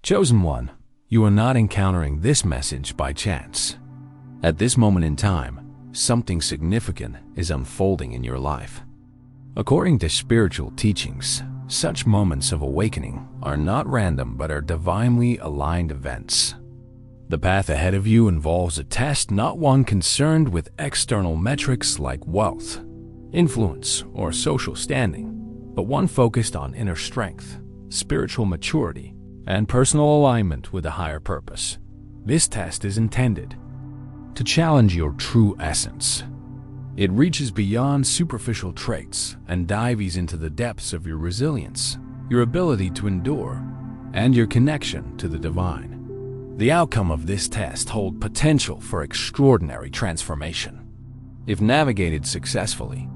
Chosen one, you are not encountering this message by chance. At this moment in time, something significant is unfolding in your life. According to spiritual teachings, such moments of awakening are not random but are divinely aligned events. The path ahead of you involves a test, not one concerned with external metrics like wealth, influence, or social standing, but one focused on inner strength, spiritual maturity, and personal alignment with a higher purpose. This test is intended to challenge your true essence. It reaches beyond superficial traits and dives into the depths of your resilience, your ability to endure, and your connection to the divine. The outcome of this test holds potential for extraordinary transformation. If navigated successfully,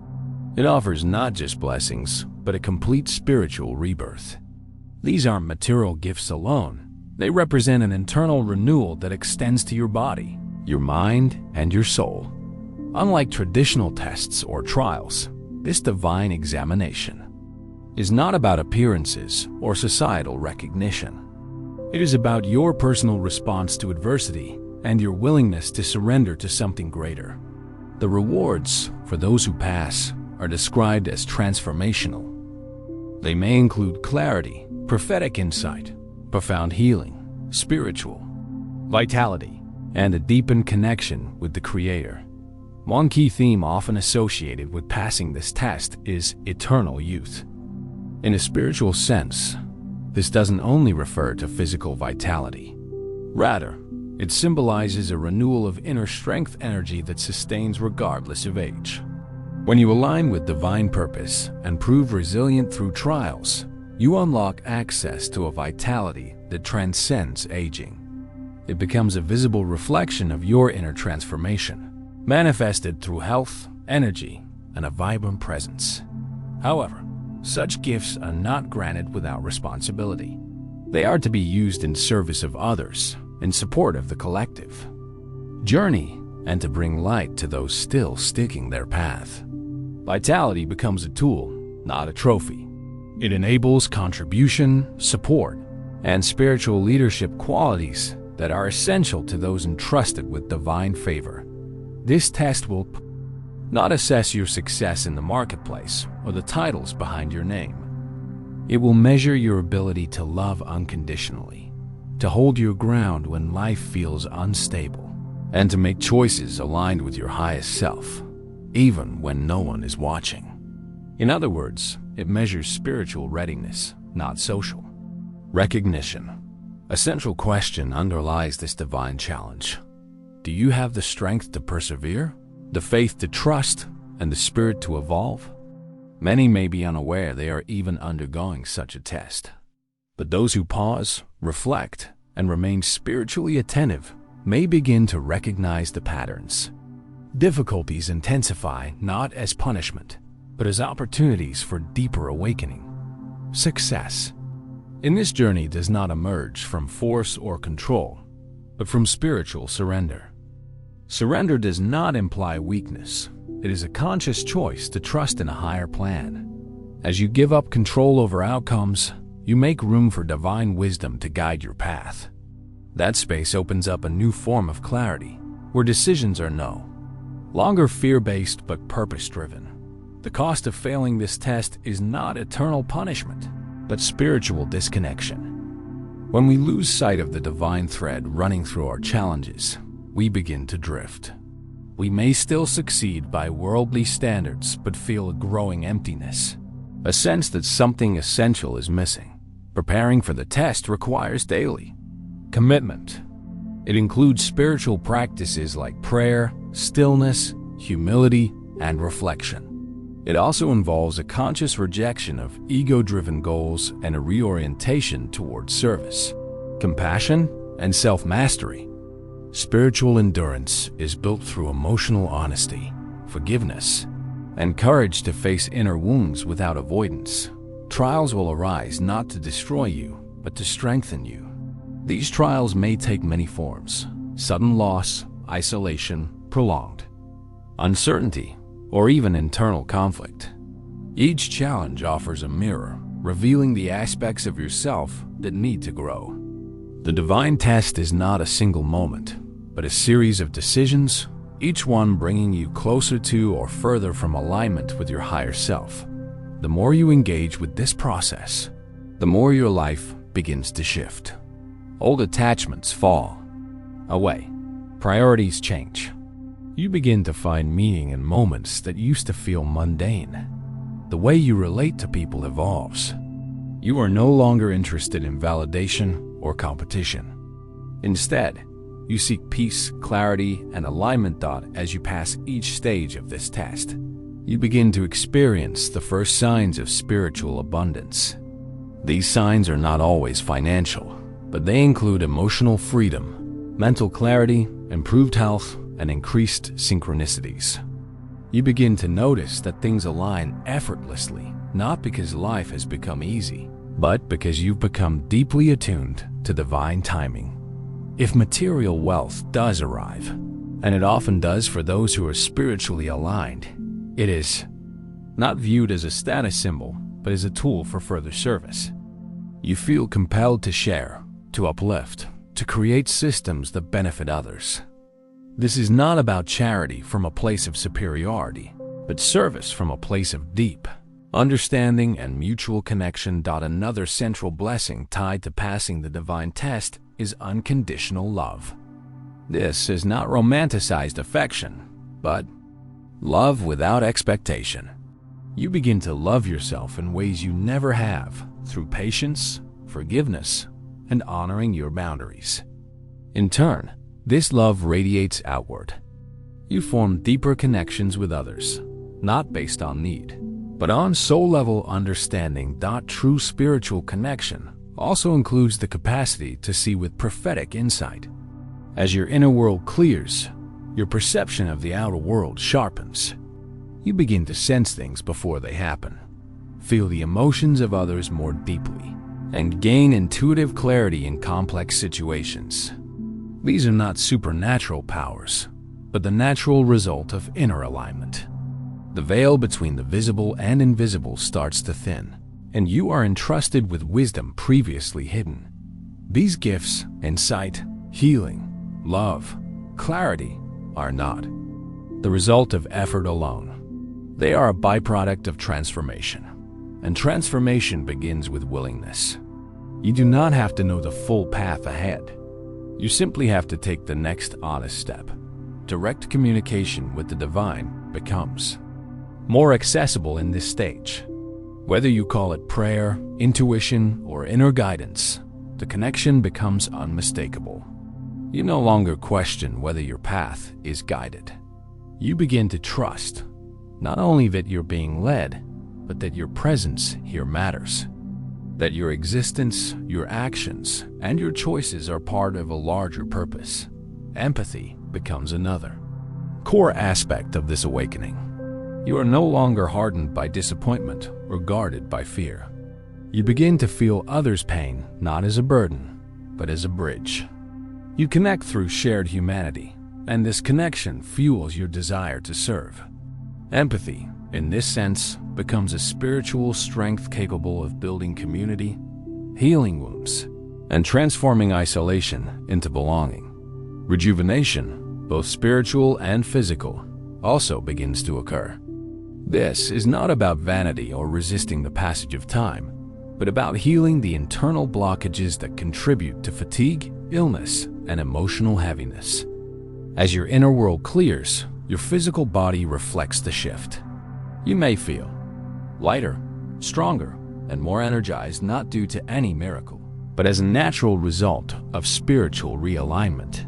it offers not just blessings, but a complete spiritual rebirth. These aren't material gifts alone. They represent an internal renewal that extends to your body, your mind, and your soul. Unlike traditional tests or trials, this divine examination is not about appearances or societal recognition. It is about your personal response to adversity and your willingness to surrender to something greater. The rewards for those who pass are described as transformational. They may include clarity, prophetic insight, profound healing, spiritual vitality, and a deepened connection with the Creator. One key theme often associated with passing this test is eternal youth. In a spiritual sense, this doesn't only refer to physical vitality. Rather, it symbolizes a renewal of inner strength energy that sustains regardless of age. When you align with divine purpose and prove resilient through trials, you unlock access to a vitality that transcends aging. It becomes a visible reflection of your inner transformation, manifested through health, energy, and a vibrant presence. However, such gifts are not granted without responsibility. They are to be used in service of others, in support of the collective journey, and to bring light to those still sticking their path. Vitality becomes a tool, not a trophy. It enables contribution, support, and spiritual leadership qualities that are essential to those entrusted with divine favor. This test will not assess your success in the marketplace or the titles behind your name. It will measure your ability to love unconditionally, to hold your ground when life feels unstable, and to make choices aligned with your highest self, even when no one is watching. In other words, it measures spiritual readiness, not social recognition. A central question underlies this divine challenge. Do you have the strength to persevere, the faith to trust, and the spirit to evolve? Many may be unaware they are even undergoing such a test. But those who pause, reflect, and remain spiritually attentive may begin to recognize the patterns. Difficulties intensify not as punishment, but as opportunities for deeper awakening. Success in this journey does not emerge from force or control, but from spiritual surrender. Surrender does not imply weakness. It is a conscious choice to trust in a higher plan. As you give up control over outcomes, you make room for divine wisdom to guide your path. That space opens up a new form of clarity, where decisions are no longer fear-based but purpose-driven. The cost of failing this test is not eternal punishment, but spiritual disconnection. When we lose sight of the divine thread running through our challenges, we begin to drift. We may still succeed by worldly standards, but feel a growing emptiness, a sense that something essential is missing. Preparing for the test requires daily commitment. It includes spiritual practices like prayer, stillness, humility, and reflection. It also involves a conscious rejection of ego-driven goals and a reorientation towards service, compassion, and self-mastery. Spiritual endurance is built through emotional honesty, forgiveness, and courage to face inner wounds without avoidance. Trials will arise not to destroy you, but to strengthen you. These trials may take many forms: sudden loss, isolation, prolonged uncertainty, or even internal conflict. Each challenge offers a mirror, revealing the aspects of yourself that need to grow. The divine test is not a single moment, but a series of decisions, each one bringing you closer to or further from alignment with your higher self. The more you engage with this process, the more your life begins to shift. Old attachments fall away. Priorities change. You begin to find meaning in moments that used to feel mundane. The way you relate to people evolves. You are no longer interested in validation or competition. Instead, you seek peace, clarity, and alignment. As you pass each stage of this test, you begin to experience the first signs of spiritual abundance. These signs are not always financial, but they include emotional freedom, mental clarity, improved health, and increased synchronicities. You begin to notice that things align effortlessly, not because life has become easy, but because you've become deeply attuned to divine timing. If material wealth does arrive, and it often does for those who are spiritually aligned, it is not viewed as a status symbol, but as a tool for further service. You feel compelled to share, to uplift, to create systems that benefit others. This is not about charity from a place of superiority, but service from a place of deep understanding and mutual connection. Another central blessing tied to passing the divine test is unconditional love. This is not romanticized affection, but love without expectation. You begin to love yourself in ways you never have, through patience, forgiveness, and honoring your boundaries. In turn, this love radiates outward. You form deeper connections with others, not based on need, but on soul-level understanding. True spiritual connection also includes the capacity to see with prophetic insight. As your inner world clears, your perception of the outer world sharpens. You begin to sense things before they happen, feel the emotions of others more deeply, and gain intuitive clarity in complex situations. These are not supernatural powers, but the natural result of inner alignment. The veil between the visible and invisible starts to thin, and you are entrusted with wisdom previously hidden. These gifts, insight, healing, love, clarity, are not the result of effort alone. They are a byproduct of transformation, and transformation begins with willingness. You do not have to know the full path ahead. You simply have to take the next honest step. Direct communication with the divine becomes more accessible in this stage. Whether you call it prayer, intuition, or inner guidance, the connection becomes unmistakable. You no longer question whether your path is guided. You begin to trust, not only that you're being led, but that your presence here matters. That your existence, your actions, and your choices are part of a larger purpose. Empathy becomes another core aspect of this awakening. You are no longer hardened by disappointment or guarded by fear. You begin to feel others' pain not as a burden, but as a bridge. You connect through shared humanity, and this connection fuels your desire to serve. Empathy, in this sense, becomes a spiritual strength capable of building community, healing wounds, and transforming isolation into belonging. Rejuvenation, both spiritual and physical, also begins to occur. This is not about vanity or resisting the passage of time, but about healing the internal blockages that contribute to fatigue, illness, and emotional heaviness. As your inner world clears, your physical body reflects the shift. You may feel lighter, stronger, and more energized, not due to any miracle, but as a natural result of spiritual realignment.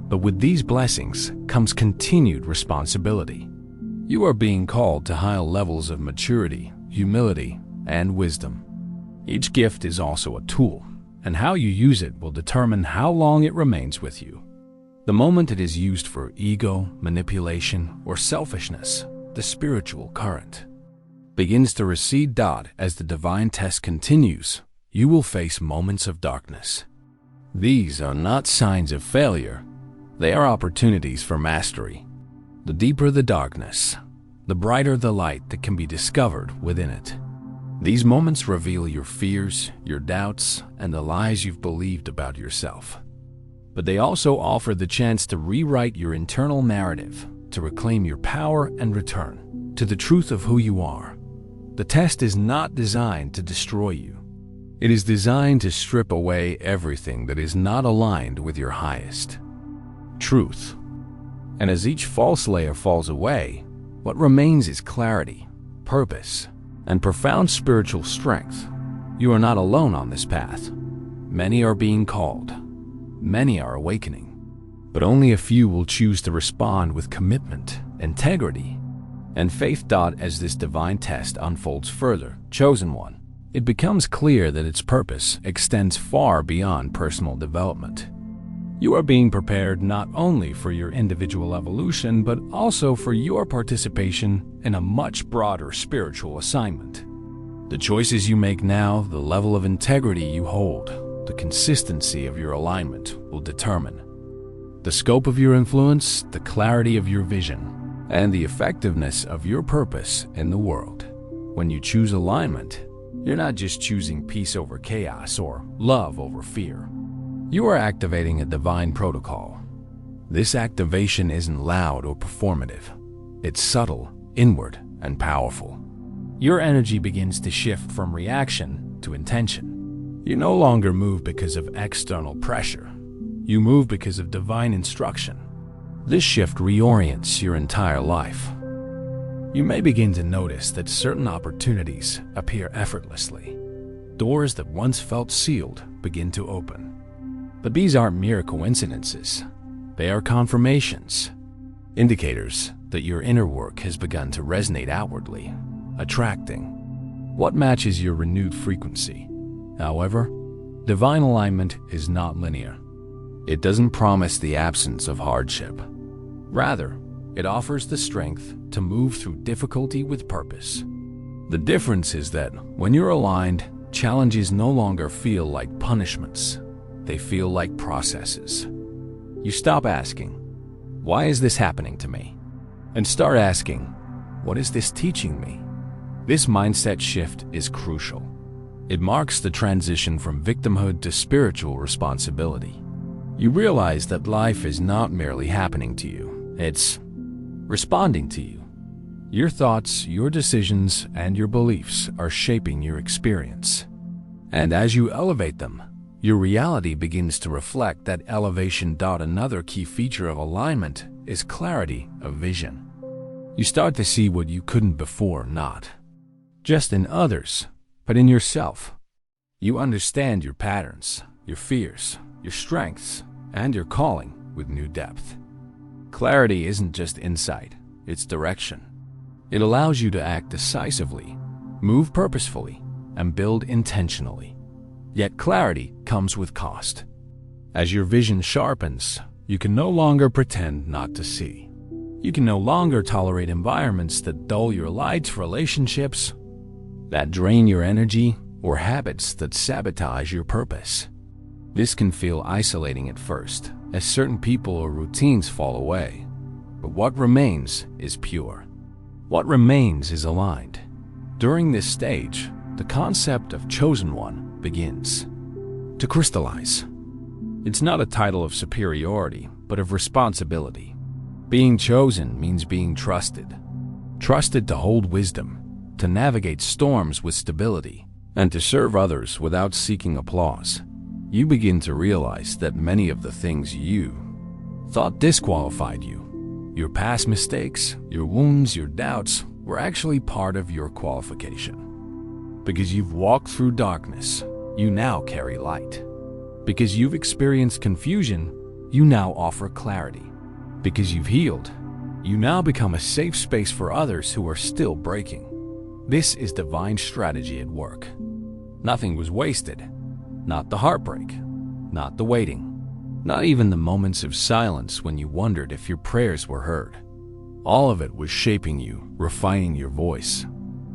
But with these blessings comes continued responsibility. You are being called to higher levels of maturity, humility, and wisdom. Each gift is also a tool, and how you use it will determine how long it remains with you. The moment it is used for ego, manipulation, or selfishness, the spiritual current begins to recede. As the divine test continues, you will face moments of darkness. These are not signs of failure, they are opportunities for mastery. The deeper the darkness, the brighter the light that can be discovered within it. These moments reveal your fears, your doubts, and the lies you've believed about yourself. But they also offer the chance to rewrite your internal narrative, to reclaim your power and return to the truth of who you are. The test is not designed to destroy you. It is designed to strip away everything that is not aligned with your highest truth. And as each false layer falls away, what remains is clarity, purpose, and profound spiritual strength. You are not alone on this path. Many are being called. Many are awakening. But only a few will choose to respond with commitment, integrity, and faith. As this divine test unfolds further, chosen one, it becomes clear that its purpose extends far beyond personal development. You are being prepared not only for your individual evolution, but also for your participation in a much broader spiritual assignment. The choices you make now, the level of integrity you hold, the consistency of your alignment will determine the scope of your influence, the clarity of your vision, and the effectiveness of your purpose in the world. When you choose alignment, you're not just choosing peace over chaos or love over fear. You are activating a divine protocol. This activation isn't loud or performative. It's subtle, inward, and powerful. Your energy begins to shift from reaction to intention. You no longer move because of external pressure. You move because of divine instruction. This shift reorients your entire life. You may begin to notice that certain opportunities appear effortlessly. Doors that once felt sealed begin to open. But these aren't mere coincidences. They are confirmations, indicators that your inner work has begun to resonate outwardly, attracting what matches your renewed frequency. However, divine alignment is not linear. It doesn't promise the absence of hardship. Rather, it offers the strength to move through difficulty with purpose. The difference is that when you're aligned, challenges no longer feel like punishments. They feel like processes. You stop asking, "Why is this happening to me?" and start asking, "What is this teaching me?" This mindset shift is crucial. It marks the transition from victimhood to spiritual responsibility. You realize that life is not merely happening to you, it's responding to you. Your thoughts, your decisions, and your beliefs are shaping your experience. And as you elevate them, your reality begins to reflect that elevation. Another key feature of alignment is clarity of vision. You start to see what you couldn't before, not just in others, but in yourself. You understand your patterns, your fears, your strengths, and your calling with new depth. Clarity isn't just insight, it's direction. It allows you to act decisively, move purposefully, and build intentionally. Yet clarity comes with cost. As your vision sharpens, you can no longer pretend not to see. You can no longer tolerate environments that dull your light, relationships that drain your energy, or habits that sabotage your purpose. This can feel isolating at first, as certain people or routines fall away. But what remains is pure. What remains is aligned. During this stage, the concept of chosen one begins to crystallize. It's not a title of superiority, but of responsibility. Being chosen means being trusted. Trusted to hold wisdom, to navigate storms with stability, and to serve others without seeking applause. You begin to realize that many of the things you thought disqualified you, your past mistakes, your wounds, your doubts, were actually part of your qualification. Because you've walked through darkness, you now carry light. Because you've experienced confusion, you now offer clarity. Because you've healed, you now become a safe space for others who are still breaking. This is divine strategy at work. Nothing was wasted. Not the heartbreak, not the waiting, not even the moments of silence when you wondered if your prayers were heard. All of it was shaping you, refining your voice,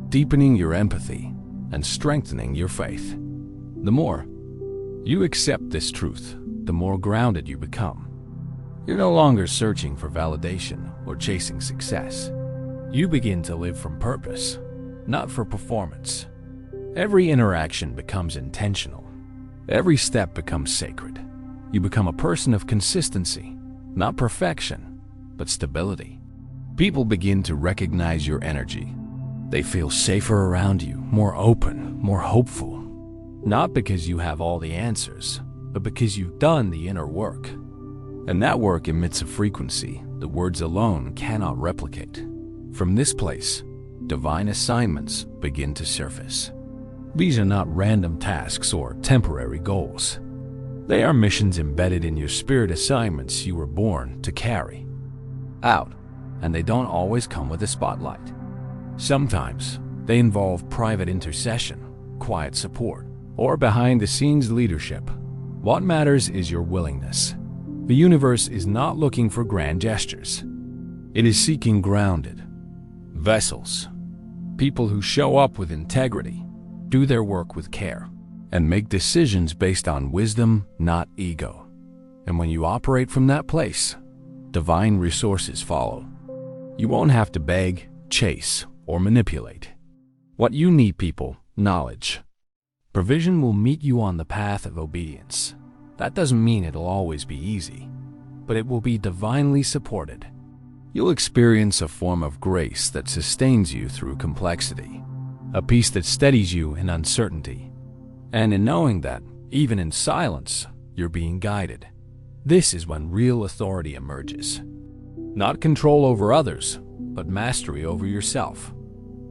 deepening your empathy, and strengthening your faith. The more you accept this truth, the more grounded you become. You're no longer searching for validation or chasing success. You begin to live from purpose, not for performance. Every interaction becomes intentional. Every step becomes sacred. You become a person of consistency, not perfection, but stability. People begin to recognize your energy. They feel safer around you, more open, more hopeful. Not because you have all the answers, but because you've done the inner work. And that work emits a frequency the words alone cannot replicate. From this place, divine assignments begin to surface. These are not random tasks or temporary goals. They are missions embedded in your spirit assignments you were born to carry out, and they don't always come with a spotlight. Sometimes they involve private intercession, quiet support, or behind-the-scenes leadership. What matters is your willingness. The universe is not looking for grand gestures. It is seeking grounded vessels, people who show up with integrity, do their work with care, and make decisions based on wisdom, not ego. And when you operate from that place, divine resources follow. You won't have to beg, chase, or manipulate. What you need, people, knowledge. Provision will meet you on the path of obedience. That doesn't mean it'll always be easy, but it will be divinely supported. You'll experience a form of grace that sustains you through complexity, a peace that steadies you in uncertainty, and in knowing that, even in silence, you're being guided. This is when real authority emerges. Not control over others, but mastery over yourself.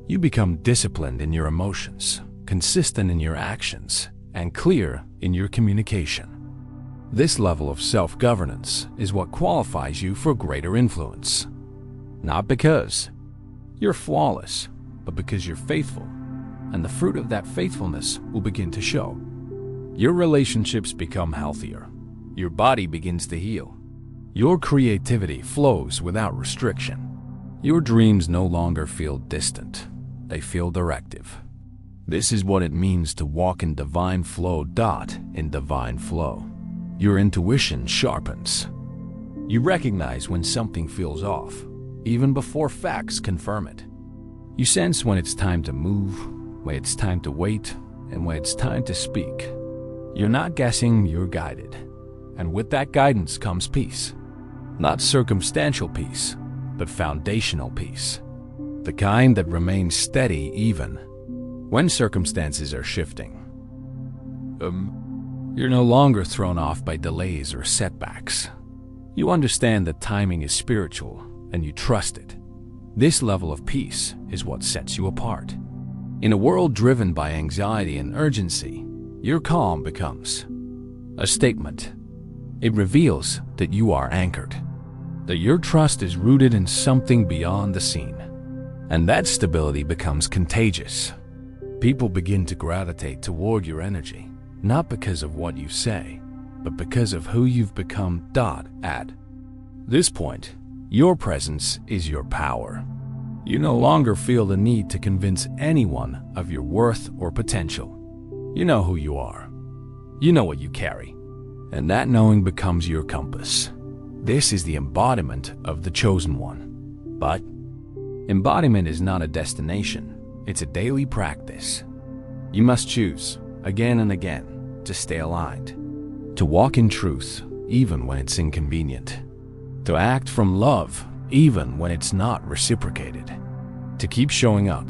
You become disciplined in your emotions, consistent in your actions, and clear in your communication. This level of self-governance is what qualifies you for greater influence. Not because you're flawless, but because you're faithful, and the fruit of that faithfulness will begin to show. Your relationships become healthier. Your body begins to heal. Your creativity flows without restriction. Your dreams no longer feel distant. They feel directive. This is what it means to walk in divine flow. In divine flow, your intuition sharpens. You recognize when something feels off, even before facts confirm it. You sense when it's time to move, when it's time to wait, and when it's time to speak. You're not guessing, you're guided. And with that guidance comes peace. Not circumstantial peace, but foundational peace. The kind that remains steady even when circumstances are shifting. You're no longer thrown off by delays or setbacks. You understand that timing is spiritual, and you trust it. This level of peace is what sets you apart. In a world driven by anxiety and urgency, your calm becomes a statement. It reveals that you are anchored, that your trust is rooted in something beyond the seen. And that stability becomes contagious. People begin to gravitate toward your energy, not because of what you say, but because of who you've become. At this point, your presence is your power. You no longer feel the need to convince anyone of your worth or potential. You know who you are. You know what you carry. And that knowing becomes your compass. This is the embodiment of the chosen one. But embodiment is not a destination. It's a daily practice. You must choose, again and again, to stay aligned, to walk in truth, even when it's inconvenient, to act from love, even when it's not reciprocated, to keep showing up,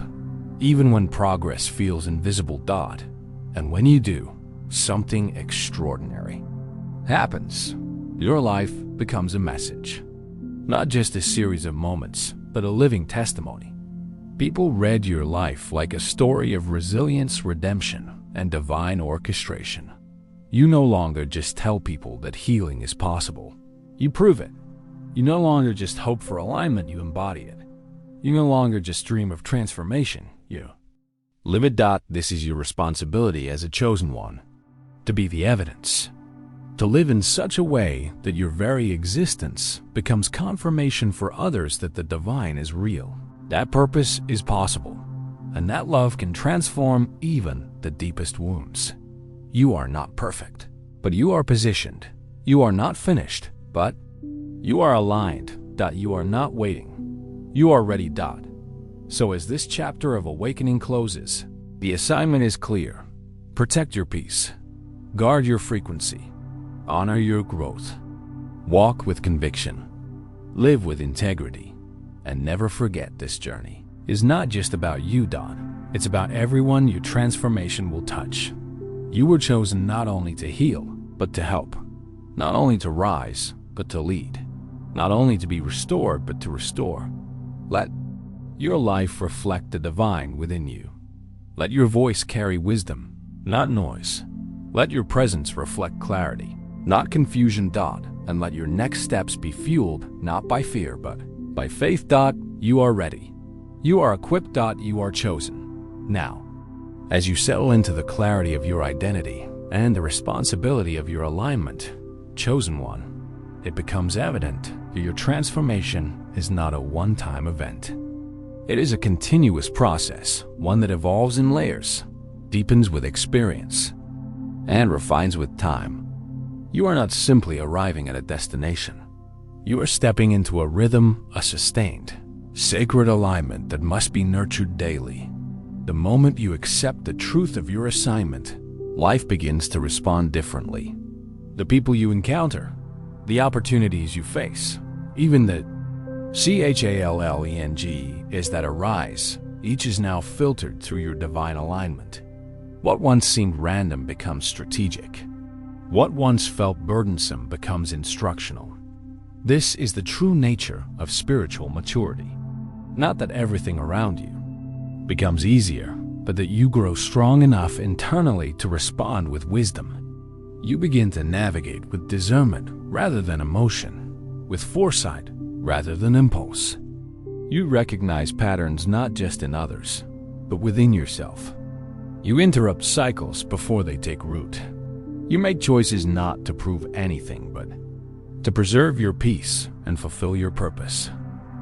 even when progress feels invisible. And when you do, something extraordinary happens. Your life becomes a message, not just a series of moments, but a living testimony. People read your life like a story of resilience, redemption, and divine orchestration. You no longer just tell people that healing is possible. You prove it. You no longer just hope for alignment, you embody it. You no longer just dream of transformation, you live it. This is your responsibility as a chosen one, to be the evidence, to live in such a way that your very existence becomes confirmation for others that the divine is real. That purpose is possible, and that love can transform even the deepest wounds. You are not perfect, but you are positioned. You are not finished, but you are aligned. You are not waiting. You are ready. So as this chapter of awakening closes, The assignment is clear. Protect your peace. Guard your frequency. Honor your growth. Walk with conviction. Live with integrity. And never forget this journey is not just about you, Don. It's about everyone your transformation will touch. You were chosen not only to heal, but to help. Not only to rise, but to lead. Not only to be restored, but to restore. Let your life reflect the divine within you. Let your voice carry wisdom, not noise. Let your presence reflect clarity, not confusion. And let your next steps be fueled not by fear, but by faith. You are ready. You are equipped. You are chosen. Now, as you settle into the clarity of your identity and the responsibility of your alignment, chosen one, it becomes evident that your transformation is not a one-time event. It is a continuous process, one that evolves in layers, deepens with experience, and refines with time. You are not simply arriving at a destination. You are stepping into a rhythm, a sustained, sacred alignment that must be nurtured daily. The moment you accept the truth of your assignment, life begins to respond differently. The people you encounter, the opportunities you face, even the challenge that arise, each is now filtered through your divine alignment. What once seemed random becomes strategic. What once felt burdensome becomes instructional. This is the true nature of spiritual maturity. Not that everything around you becomes easier, but that you grow strong enough internally to respond with wisdom. You begin to navigate with discernment rather than emotion, with foresight rather than impulse. You recognize patterns not just in others, but within yourself. You interrupt cycles before they take root. You make choices not to prove anything, but to preserve your peace and fulfill your purpose.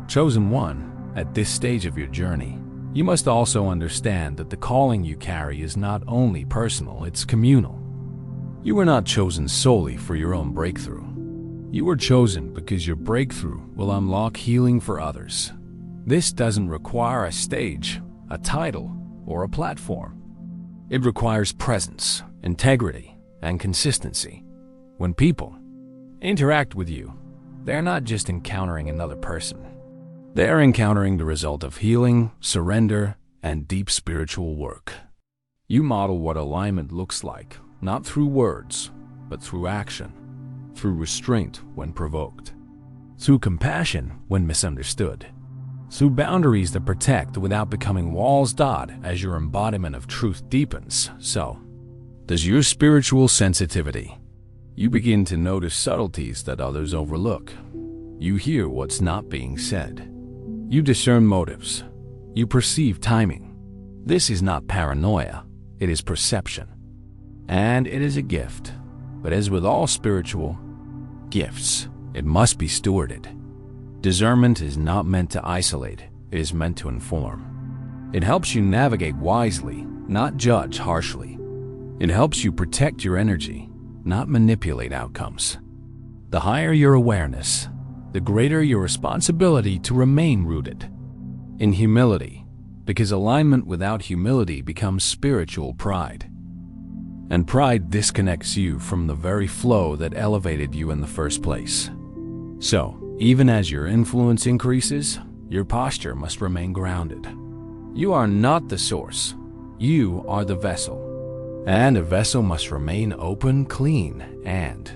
Chosen one, at this stage of your journey, you must also understand that the calling you carry is not only personal, it's communal. You were not chosen solely for your own breakthrough. You were chosen because your breakthrough will unlock healing for others. This doesn't require a stage, a title, or a platform. It requires presence, integrity, and consistency. When people interact with you, they're not just encountering another person. They're encountering the result of healing, surrender, and deep spiritual work. You model what alignment looks like, not through words, but through action, through restraint when provoked, through compassion when misunderstood, through boundaries that protect without becoming walls. As your embodiment of truth deepens, so does your spiritual sensitivity. You begin to notice subtleties that others overlook. You hear what's not being said. You discern motives. You perceive timing. This is not paranoia, it is perception. And it is a gift. But as with all spiritual gifts, it must be stewarded. Discernment is not meant to isolate, it is meant to inform. It helps you navigate wisely, not judge harshly. It helps you protect your energy, not manipulate outcomes. The higher your awareness, the greater your responsibility to remain rooted in humility, because alignment without humility becomes spiritual pride. And pride disconnects you from the very flow that elevated you in the first place. So, even as your influence increases, your posture must remain grounded. You are not the source, you are the vessel. And a vessel must remain open, clean, and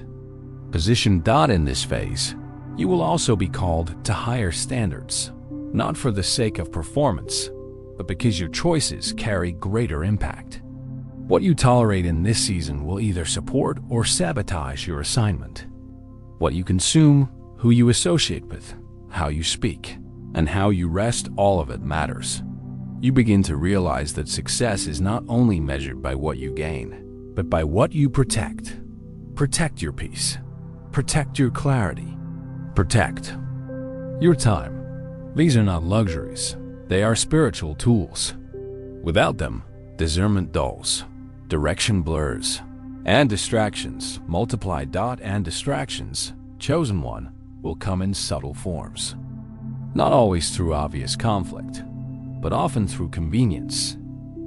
positioned. In this phase, you will also be called to higher standards, not for the sake of performance, but because your choices carry greater impact. What you tolerate in this season will either support or sabotage your assignment. What you consume, who you associate with, how you speak, and how you rest, all of it matters. You begin to realize that success is not only measured by what you gain, but by what you protect. Protect your peace. Protect your clarity. Protect your time. These are not luxuries. They are spiritual tools. Without them, discernment dulls, direction blurs, and distractions multiply. And distractions, chosen one, will come in subtle forms. Not always through obvious conflict, but often through convenience,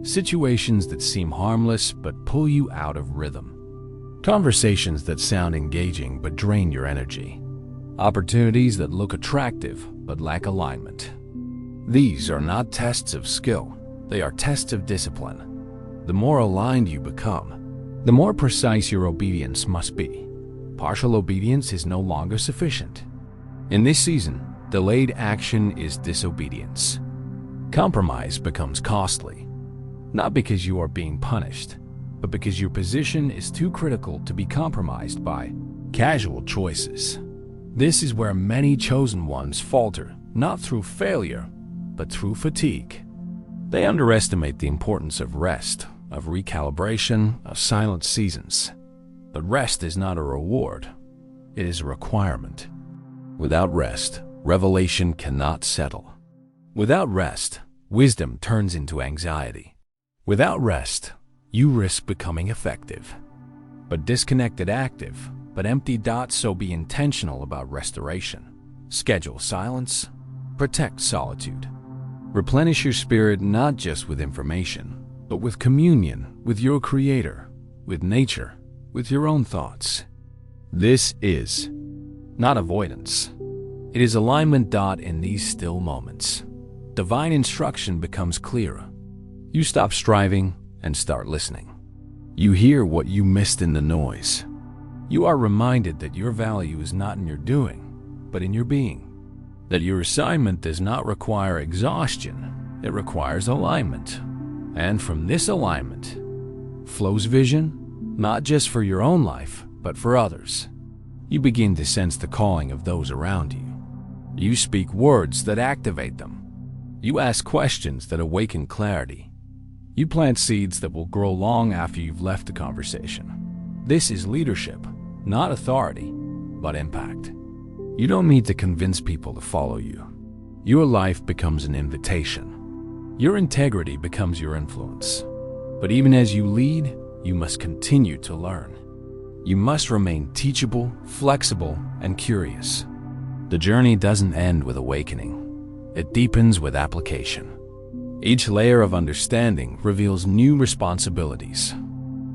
Situations that seem harmless but pull you out of rhythm. Conversations that sound engaging but drain your energy. Opportunities that look attractive but lack alignment. These are not tests of skill, they are tests of discipline. The more aligned you become, the more precise your obedience must be. Partial obedience is no longer sufficient. In this season, delayed action is disobedience. Compromise becomes costly, not because you are being punished, but because your position is too critical to be compromised by casual choices. This is where many chosen ones falter, not through failure, but through fatigue. They underestimate the importance of rest, of recalibration, of silent seasons. But rest is not a reward, it is a requirement. Without rest, revelation cannot settle. Without rest, wisdom turns into anxiety. Without rest, you risk becoming effective, but disconnected active, but empty. So be intentional about restoration. Schedule silence, protect solitude. Replenish your spirit not just with information, but with communion with your Creator, with nature, with your own thoughts. This is not avoidance. It is alignment. In these still moments, divine instruction becomes clearer. You stop striving and start listening. You hear what you missed in the noise. You are reminded that your value is not in your doing, but in your being. That your assignment does not require exhaustion, it requires alignment. And from this alignment flows vision, not just for your own life, but for others. You begin to sense the calling of those around you. You speak words that activate them. You ask questions that awaken clarity. You plant seeds that will grow long after you've left the conversation. This is leadership, not authority, but impact. You don't need to convince people to follow you. Your life becomes an invitation. Your integrity becomes your influence. But even as you lead, you must continue to learn. You must remain teachable, flexible, and curious. The journey doesn't end with awakening. It deepens with application. Each layer of understanding reveals new responsibilities.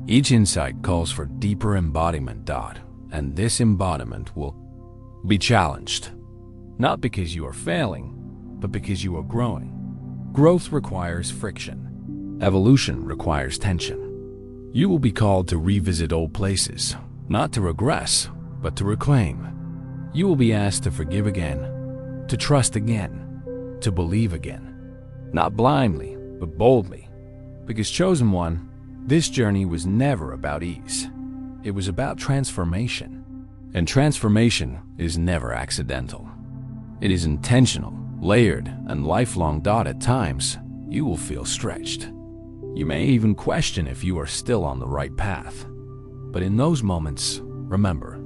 Each insight calls for deeper embodiment. And this embodiment will be challenged. Not because you are failing, but because you are growing. Growth requires friction. Evolution requires tension. You will be called to revisit old places, not to regress, but to reclaim. You will be asked to forgive again, to trust again, to believe again. Not blindly, but boldly. Because chosen one, this journey was never about ease. It was about transformation. And transformation is never accidental. It is intentional, layered, and lifelong. At times, you will feel stretched. You may even question if you are still on the right path. But in those moments, remember,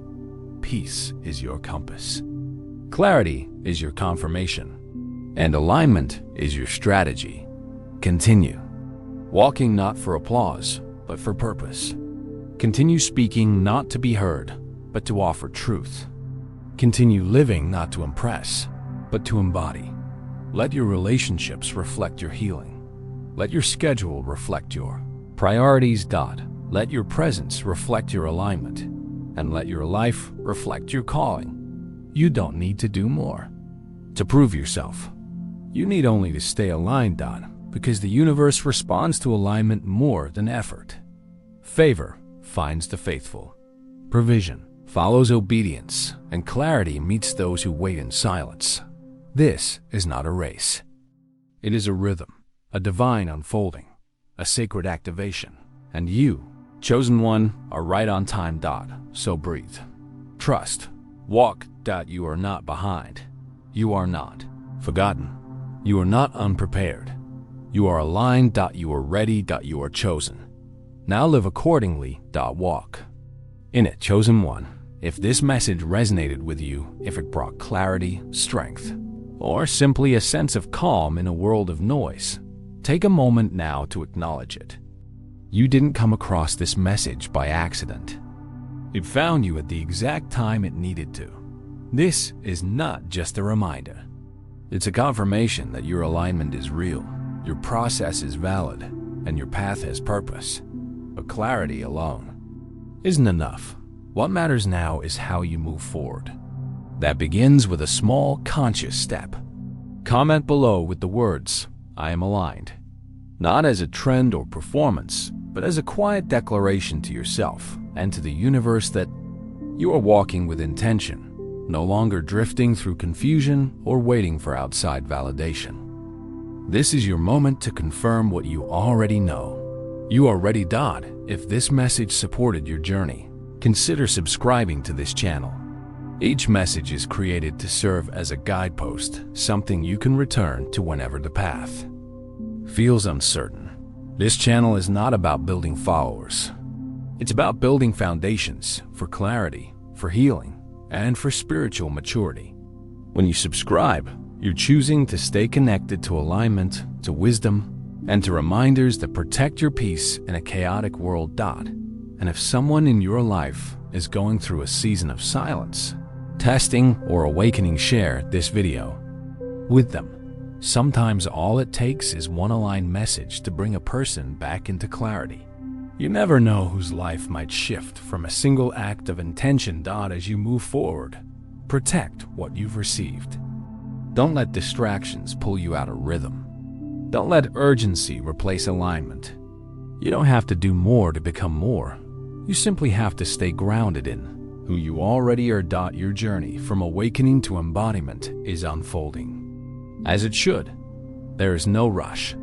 peace is your compass. Clarity is your confirmation. And alignment is your strategy. Continue. Walking not for applause, but for purpose. Continue speaking not to be heard, but to offer truth. Continue living not to impress, but to embody. Let your relationships reflect your healing. Let your schedule reflect your priorities. Let your presence reflect your alignment. And let your life reflect your calling. You don't need to do more to prove yourself. You need only to stay aligned. Because the universe responds to alignment more than effort. Favor finds the faithful. Provision follows obedience, and clarity meets those who wait in silence. This is not a race. It is a rhythm, a divine unfolding, a sacred activation. And you, chosen one, are right on time. So breathe. Trust. Walk. You are not behind. You are not forgotten. You are not unprepared. You are aligned. You are ready. You are chosen. Now live accordingly. Walk. In it, chosen one. If this message resonated with you, if it brought clarity, strength, or simply a sense of calm in a world of noise, take a moment now to acknowledge it. You didn't come across this message by accident. It found you at the exact time it needed to. This is not just a reminder. It's a confirmation that your alignment is real, your process is valid, and your path has purpose. But clarity alone isn't enough. What matters now is how you move forward. That begins with a small, conscious step. Comment below with the words, "I am aligned." Not as a trend or performance, but as a quiet declaration to yourself and to the universe that you are walking with intention, no longer drifting through confusion or waiting for outside validation. This is your moment to confirm what you already know. You are ready. If this message supported your journey, consider subscribing to this channel. Each message is created to serve as a guidepost, something you can return to whenever the path feels uncertain. This channel is not about building followers. It's about building foundations for clarity, for healing, and for spiritual maturity. When you subscribe, you're choosing to stay connected to alignment, to wisdom, and to reminders that protect your peace in a chaotic world. And if someone in your life is going through a season of silence, testing, or awakening, share this video with them. Sometimes all it takes is one aligned message to bring a person back into clarity. You never know whose life might shift from a single act of intention. As you move forward, protect what you've received. Don't let distractions pull you out of rhythm. Don't let urgency replace alignment. You don't have to do more to become more. You simply have to stay grounded in who you already are. Your journey from awakening to embodiment is unfolding as it should. There is no rush.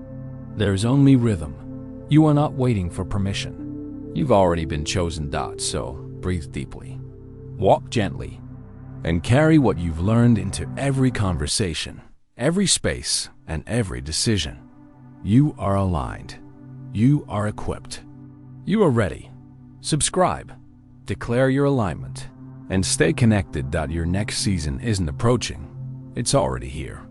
There is only rhythm. You are not waiting for permission. You've already been chosen. So breathe deeply, walk gently, and carry what you've learned into every conversation, every space, and every decision. You are aligned. You are equipped. You are ready. Subscribe, declare your alignment, and stay connected. Your next season isn't approaching. It's already here.